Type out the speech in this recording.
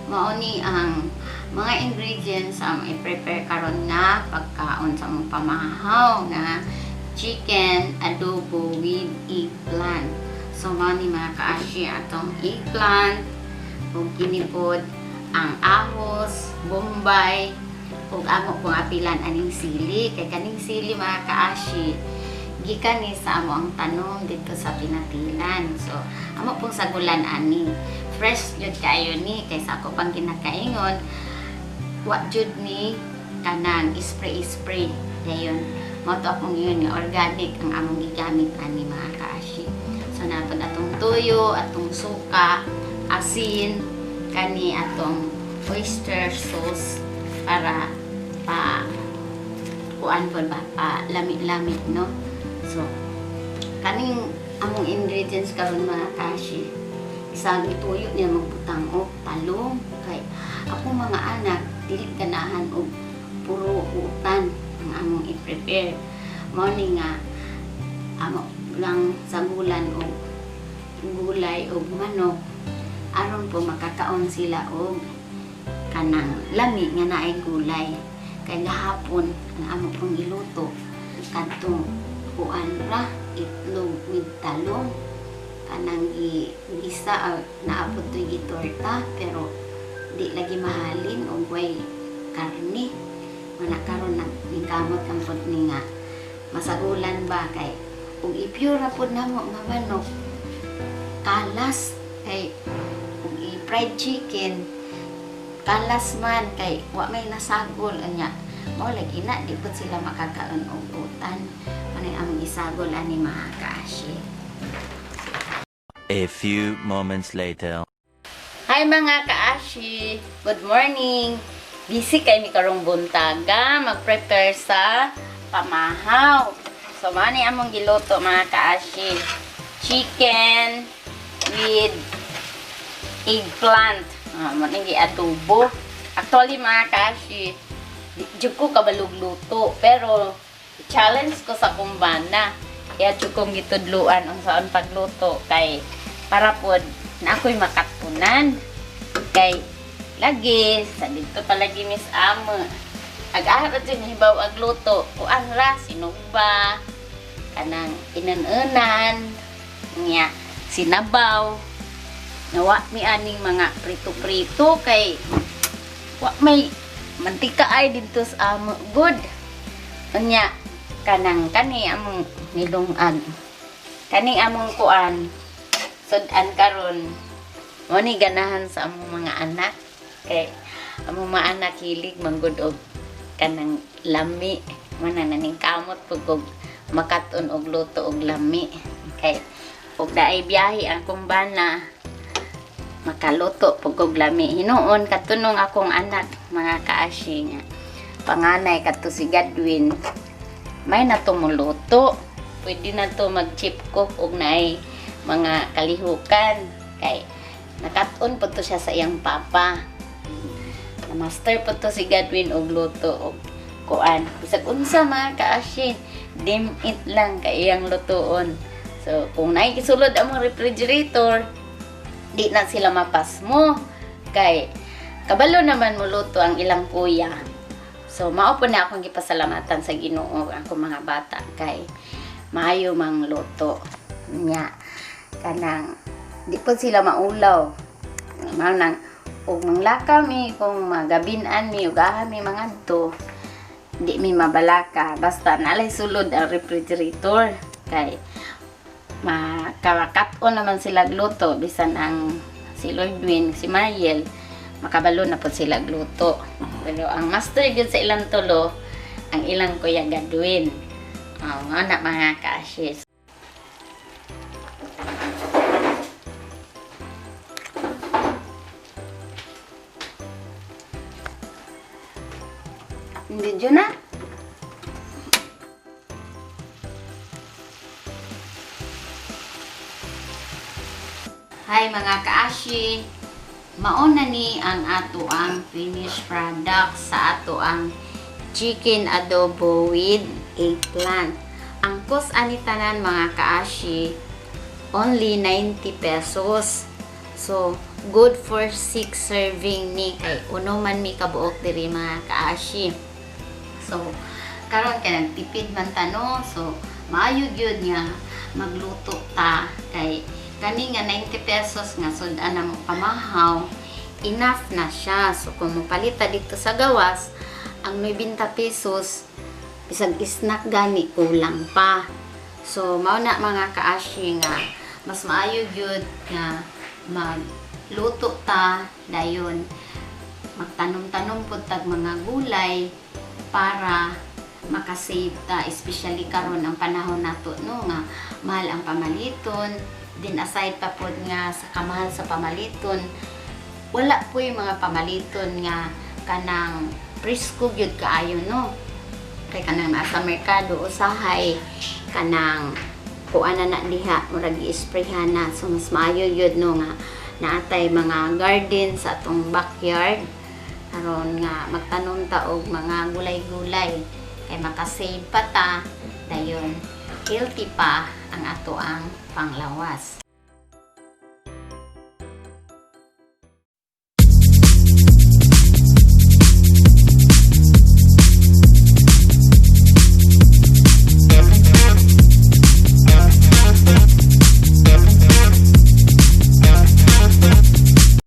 Mao ni ang mga ingredients sa i-prepare karon nga pagkaon sa mong pamahaw nga chicken adobo with eggplant. So mao ni mga kaashi atong eggplant ug kinipod ang ahos, bombay ug amo kung apilan aning sili kay kaning sili mga kaashi gikan ni sa amo ang tanom dito sa pinatilan. So amo pong sagulan ani fresh jud kayo ni kaysa ako pang kinakaingon wa jud ni kanang spray dayon mo to akong yun organic ang among gigamit ani mga kaashi. So napod atong tuyo, atong suka, asin, kani atong oyster sauce para pa kuan po ba pa lamig-lamig no. So kaning among ingredients karon mga kaashi isang tuyo niya magbutang og talong kay ako mga anak dili ganahan og puro utan ang among i-prepare mao ni nga amo lang sagulan og gulay og manok aron po makakaon sila og kanang lami nga naay gulay kay gahapon ang amo pong iluto kadtong kuan ra itlog with talong kanang gisa naabot to gitorta pero di lagi mahalin og way karne mana karon nagkamot ang pud ni nga masagulan ba kay ug i-pure ra pud namo nga manok kalas kay ug i-fried chicken kalas man kay wa may nasagol anya mo lagi na di pud sila makakaon og utan manay among isagol ani mga kaashi. A few moments later. Hi mga kaashi! Good morning! Busy kay mi karong buntaga mag-prepare sa pamahaw. So mani among giluto mga kaashi. Chicken with eggplant. Mani gi-adobo. Actually mga kaashi, di ko kabalog luto pero challenge ko sa kumbana. Kaya kong gitudluan ang saan pagluto kay para pod na ako'y makatunan kay lagi sa dito palagi Miss Amo ag-aharot yung hibaw agluto kuan ra sinugba kanang inanunan niya sinabaw nawa mi aning mga prito-prito kay wa may mantika ay dito sa amo good niya kanang kani among nilungag kani among kuan sudan karon mo ni ganahan sa among mga anak kay among mga anak hilig manggod og kanang lami mana naning kamot pug makaton og luto og lami kay ug daay biyahe ang kumbana makaluto pug og lami hinuon katunong akong anak mga kaashi nga panganay kadto si Godwin may natumuluto pwede na to mag chip cook og naay mga kalihukan kay nakaton po to siya sa iyang papa na master po to si Godwin og luto og kuan bisag unsa mga kaashi dim it lang kay iyang lutoon. So kung naay gisulod among refrigerator di na sila mapasmo kay kabalo naman mo luto ang ilang kuya. So mao po na akong gipasalamatan sa Ginoo ang mga bata kay maayo mang luto nya kanang di po sila maulaw mao nang ug manglakaw mi kung magabin-an mi ug mi mangadto di mi mabalaka basta nalay sulod ang refrigerator kay makakakat-on naman sila gluto bisan ang si Lloydwin si Mariel makabalo na po sila gluto pero ang master gyud sa ilang tulo ang ilang kuya Godwin anak mga kaashi. Hindi dyan na. Hi mga kaashi! Mauna ni ang ato ang finished product sa ato ang chicken adobo with eggplant. Ang cost ani tanan mga kaashi only 90 pesos. So good for 6 serving ni kay uno man mi kabuok diri mga kaashi. So karon kay nagtipid man ta no, so maayo gyud nga magluto ta kay kani nga 90 pesos nga sudan na mo pamahaw, enough na siya. So kung mopalita dito sa gawas ang 90 pesos bisag snack gani kulang pa. So mao na mga kaashi nga mas maayo gyud nga magluto ta dayon magtanom-tanom pud tag mga gulay para makasave ta, especially karon ang panahon nato no nga mahal ang pamaliton. Din aside pa pod nga sa kamahal sa pamaliton, wala po yung mga pamaliton nga kanang presko gyud kaayo no. Kay kanang nasa merkado usahay kanang kuana na diha murag i-sprayhan na, so mas maayo gyud no nga naatay mga garden sa atong backyard aron nga magtanom ta og mga gulay-gulay kay makasave pa ta dayon healthy pa ang ato ang panglawas.